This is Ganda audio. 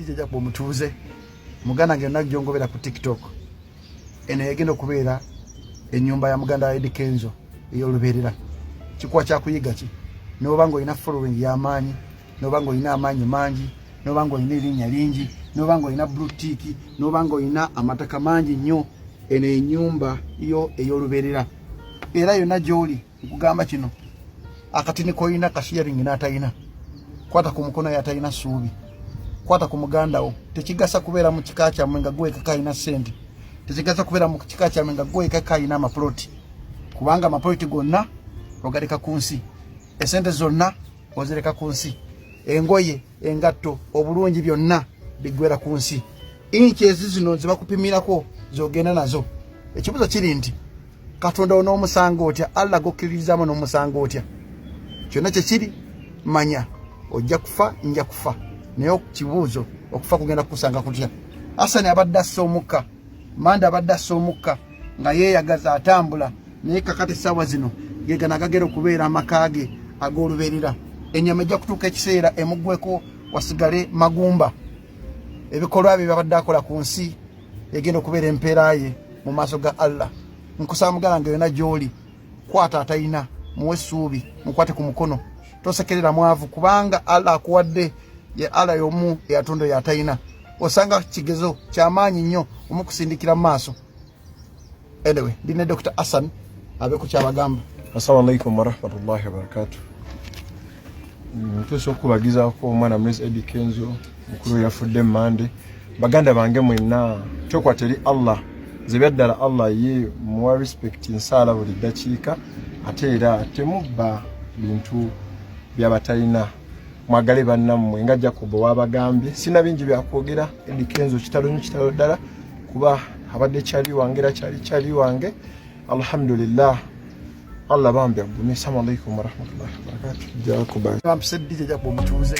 DJ Jack omutuuze muganda ngenda jongobera ku TikTok ene yegenda okubeera ennyumba ya muganda Eddie Kenzo ey'olubeerera kikuwa kya kuyiga ki noba ng'olina following y'amaanyi noba ng'olina amaanyi mangi noba ng'olina erinnya lingi noba ng'olina blue tick noba ng'olina amataka mangi nnyo eno ennyumba yo ey'olubeerera era yonna gy'oli nkugamba kino akatini koyina kashiyaringi n'atayina kwata ku mukono yatalina ssuubi kwata ku muganda wo tekigasa kubeera mu kika kyammwe nga gwe kakayina ssente tekigasa kubeera mu kika kyammwe nga gwe kakayina amaploti kubanga amaploti gonna ogaleka ku nsi esente zonna ozireka ku nsi engoye engatto obulungi byonna bigwera ku nsi inchi ezi zino zibakupimirako zogenda nazo ekibuzo kiri nti Katonda on'omusango otya Allah gokkiririzaamu n'omusango otya kyonna kyekiri manya ojja kufa nja kufa naye kibuuzo okufa kugenda kusanga kutya Hassan abadde assa omukka Manda abadde assa omukka nga yeeyagaza atambula naye kakati essaawa zino gegana gagera okubeera amakaage ag'olubeerera ennyama ejja kutuuka ekiseera emuggweko wasigale magumba ebikolwa bye babadde akola ku nsi egenda okubeera empeera ye mu maaso ga Allah nkusaba mugala nga yonna gy'oli kwata atayina muwe essuubi mukwate ku mukono tosekerera mwavu kubanga Allah akuwadde ye Allah y'omu eyatonda yatayina osanga kigezo ky'amaanyi nnyo omukusindikira mu maaso anyway ndine Dr. Hassan abe ku kyabagamba. Assalamu alaikum warahmatullahi wabarakatuh. Ntuso okubagizaako omwana Mrs. Eddie Kenzo mukulu yafudde Mande baganda bange mwenna kyokwateri Allah zebyaddala Allah ye muwa respect nsala buli dakiika ate era temubba bintu byabatalina mwagale bannammwe nga Jacob wabagambye sina bingi byakwogera Eddie Kenzo kitalo ddala kuba abadde kyali wange era kyali wange alhamdulillah Allah bambi agumye. Assalamu alaikum warahmatullahi wabarakatuh. Jacob DJ Jacob omutuuze